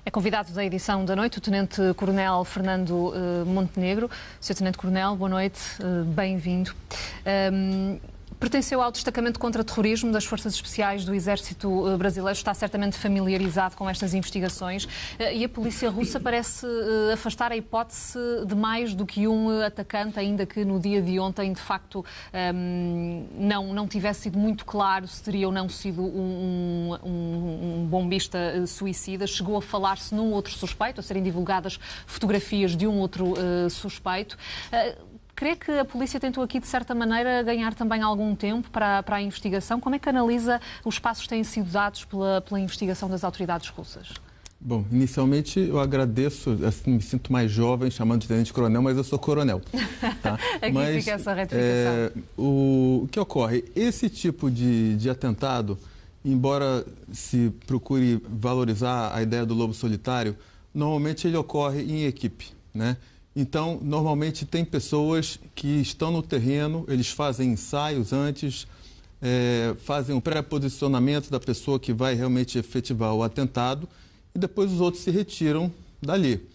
É convidado da edição da noite o Tenente-Coronel Fernando Montenegro. Sr. Tenente-Coronel, boa noite, bem-vindo. Pertenceu ao destacamento contra terrorismo das Forças Especiais do Exército Brasileiro, está certamente familiarizado com estas investigações e a polícia russa parece afastar a hipótese de mais do que um atacante, ainda que no dia de ontem, de facto, não tivesse sido muito claro se teria ou não sido um bombista suicida. Chegou a falar-se num outro suspeito, a serem divulgadas fotografias de um outro suspeito. Crê que a polícia tentou aqui, de certa maneira, ganhar também algum tempo para a investigação? Como é que analisa os passos que têm sido dados pela investigação das autoridades russas? Bom, inicialmente eu agradeço, assim, me sinto mais jovem chamando de tenente-coronel, mas eu sou coronel. Tá? Aqui fica essa retificação. O que ocorre? Esse tipo de atentado, embora se procure valorizar a ideia do lobo solitário, normalmente ele ocorre em equipe, né? Então, normalmente tem pessoas que estão no terreno, eles fazem ensaios antes, fazem um pré-posicionamento da pessoa que vai realmente efetivar o atentado e depois os outros se retiram dali.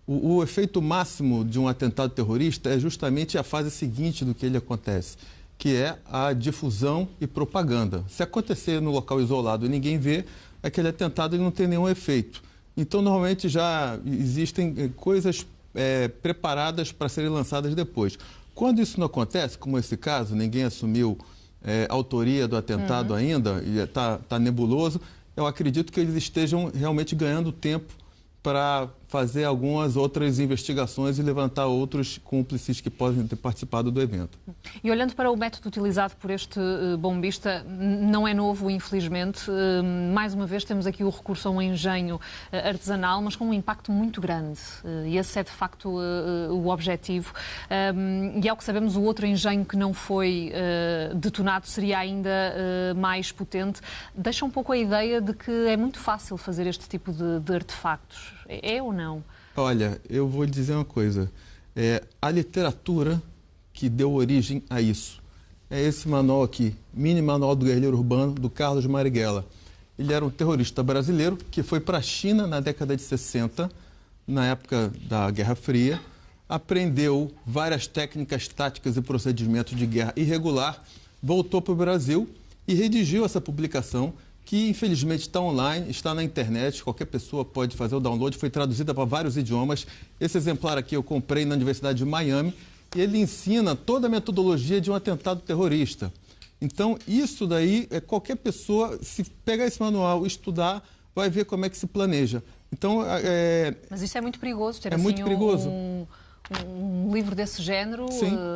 O efeito máximo de um atentado terrorista é justamente a fase seguinte do que ele acontece, que é a difusão e propaganda. Se acontecer no local isolado e ninguém vê, aquele atentado ele não tem nenhum efeito. Então, normalmente já existem coisas preparadas para serem lançadas depois. Quando isso não acontece, como esse caso, ninguém assumiu a autoria do atentado ainda, e está nebuloso, eu acredito que eles estejam realmente ganhando tempo para fazer algumas outras investigações e levantar outros cúmplices que podem ter participado do evento. E olhando para o método utilizado por este bombista, não é novo, infelizmente. Mais uma vez temos aqui o recurso a um engenho artesanal, mas com um impacto muito grande. E esse é, de facto, o objetivo. E ao que sabemos, o outro engenho que não foi detonado seria ainda mais potente. Deixa um pouco a ideia de que é muito fácil fazer este tipo de artefactos. É ou não? Olha, eu vou lhe dizer uma coisa. A literatura que deu origem a isso é esse manual aqui, Mini Manual do Guerrilheiro Urbano, do Carlos Marighella. Ele era um terrorista brasileiro que foi para a China na década de 60, na época da Guerra Fria, aprendeu várias técnicas, táticas e procedimentos de guerra irregular, voltou para o Brasil e redigiu essa publicação, que infelizmente está online, está na internet, qualquer pessoa pode fazer o download, foi traduzida para vários idiomas. Esse exemplar aqui eu comprei na Universidade de Miami e ele ensina toda a metodologia de um atentado terrorista. Então, isso daí, qualquer pessoa, se pegar esse manual e estudar, vai ver como é que se planeja. Então, Mas isso é muito perigoso, ter muito perigoso. Um livro desse género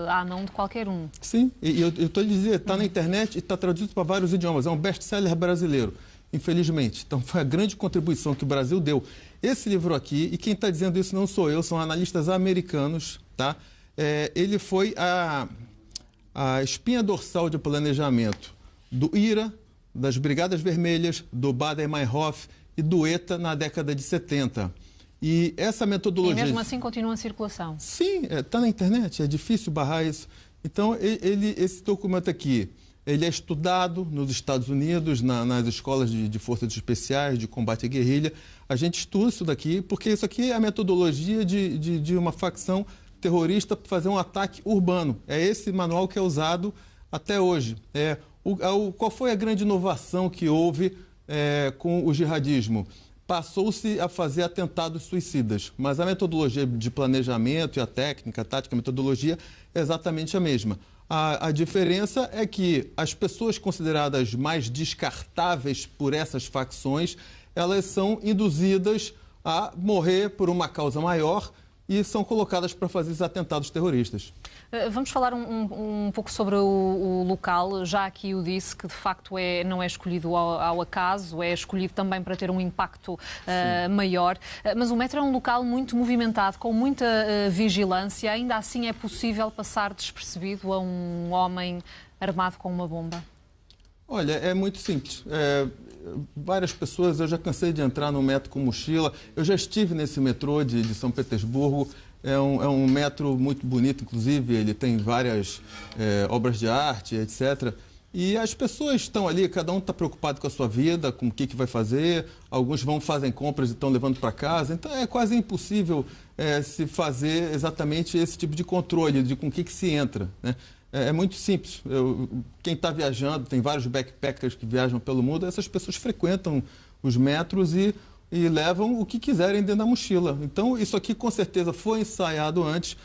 à mão de qualquer um. Sim, e eu estou lhe dizendo, está na internet e está traduzido para vários idiomas. É um best-seller brasileiro, infelizmente. Então, foi a grande contribuição que o Brasil deu. Esse livro aqui, e quem está dizendo isso não sou eu, são analistas americanos, tá? Ele foi a espinha dorsal de planejamento do IRA, das Brigadas Vermelhas, do Baader-Meinhof e do ETA na década de 70. E essa metodologia... E mesmo assim continua em circulação? Sim, está na internet, é difícil barrar isso. Então, esse documento aqui, ele é estudado nos Estados Unidos, nas escolas de forças especiais, de combate à guerrilha. A gente estuda isso daqui, porque isso aqui é a metodologia de uma facção terrorista para fazer um ataque urbano. É esse manual que é usado até hoje. Qual foi a grande inovação que houve com o jihadismo? Passou-se a fazer atentados suicidas, mas a metodologia de planejamento e a técnica, a tática, a metodologia é exatamente a mesma. A diferença é que as pessoas consideradas mais descartáveis por essas facções, elas são induzidas a morrer por uma causa maior e são colocadas para fazer esses atentados terroristas. Vamos falar um pouco sobre o local. Já aqui o disse que de facto não é escolhido ao acaso, é escolhido também para ter um impacto maior. Mas o metro é um local muito movimentado, com muita vigilância. Ainda assim é possível passar despercebido a um homem armado com uma bomba? Olha, é muito simples. Várias pessoas, eu já cansei de entrar no metro com mochila. Eu já estive nesse metrô de São Petersburgo. É um metro muito bonito, inclusive, ele tem várias obras de arte, etc. E as pessoas estão ali, cada um está preocupado com a sua vida, com o que vai fazer, alguns fazem compras e estão levando para casa, então é quase impossível se fazer exatamente esse tipo de controle de com o que se entra, né? É muito simples. Quem está viajando, tem vários backpackers que viajam pelo mundo, essas pessoas frequentam os metros e levam o que quiserem dentro da mochila. Então, isso aqui com certeza foi ensaiado antes.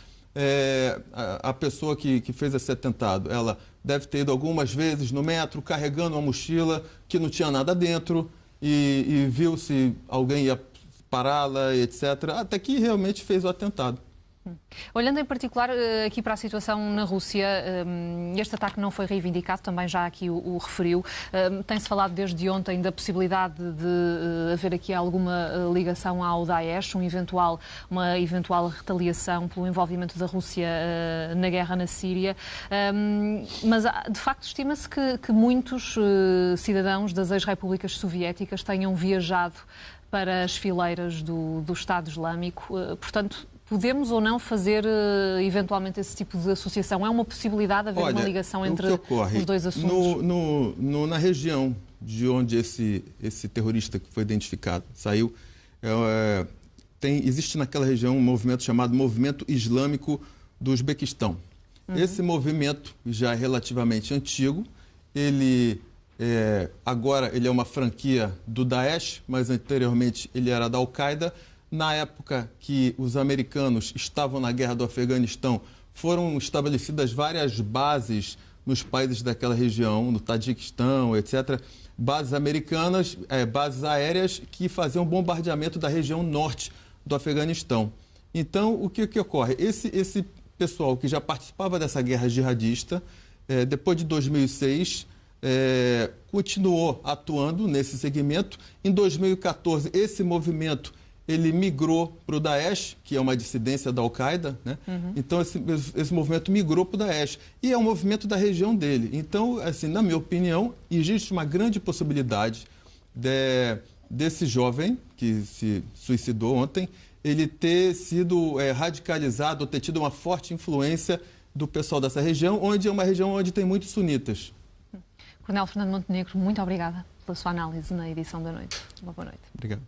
A pessoa que fez esse atentado, ela deve ter ido algumas vezes no metro carregando uma mochila que não tinha nada dentro e viu se alguém ia pará-la, etc., até que realmente fez o atentado. Olhando em particular aqui para a situação na Rússia, este ataque não foi reivindicado, também já aqui o referiu. Tem-se falado desde ontem da possibilidade de haver aqui alguma ligação ao Daesh, uma eventual retaliação pelo envolvimento da Rússia na guerra na Síria. Mas, de facto, estima-se que muitos cidadãos das ex-repúblicas soviéticas tenham viajado para as fileiras do Estado Islâmico. Portanto, podemos ou não fazer eventualmente esse tipo de associação? É uma possibilidade haver uma ligação entre os dois assuntos? Na região de onde esse terrorista que foi identificado saiu, existe naquela região um movimento chamado Movimento Islâmico do Uzbequistão. Esse movimento já é relativamente antigo. Agora ele é uma franquia do Daesh, mas anteriormente ele era da Al-Qaeda. Na época que os americanos estavam na guerra do Afeganistão, foram estabelecidas várias bases nos países daquela região, no Tajiquistão, etc. Bases americanas, bases aéreas que faziam bombardeamento da região norte do Afeganistão. Então, o que ocorre? Esse pessoal que já participava dessa guerra jihadista, depois de 2006, continuou atuando nesse segmento. Em 2014, esse movimento ele migrou para o Daesh, que é uma dissidência da Al-Qaeda, né? Então, esse movimento migrou para o Daesh. E é um movimento da região dele. Então, assim, na minha opinião, existe uma grande possibilidade desse jovem que se suicidou ontem, ele ter sido radicalizado, ou ter tido uma forte influência do pessoal dessa região, onde é uma região onde tem muitos sunitas. Coronel Fernando Montenegro, muito obrigada pela sua análise na edição da noite. Uma boa noite. Obrigado.